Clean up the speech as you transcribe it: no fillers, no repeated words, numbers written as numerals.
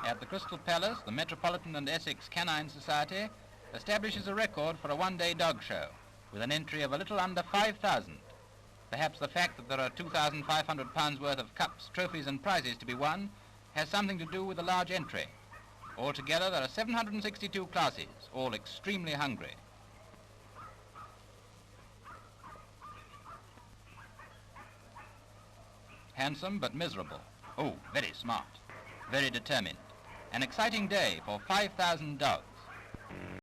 At the Crystal Palace, the Metropolitan and Essex Canine Society establishes a record for a one-day dog show with an entry of a little under 5,000. Perhaps the fact that there are £2,500 worth of cups, trophies and prizes to be won has something to do with the large entry. Altogether, there are 762 classes, all extremely hungry. Handsome but miserable. Oh, very smart. Very determined. An exciting day for 5,000 dogs.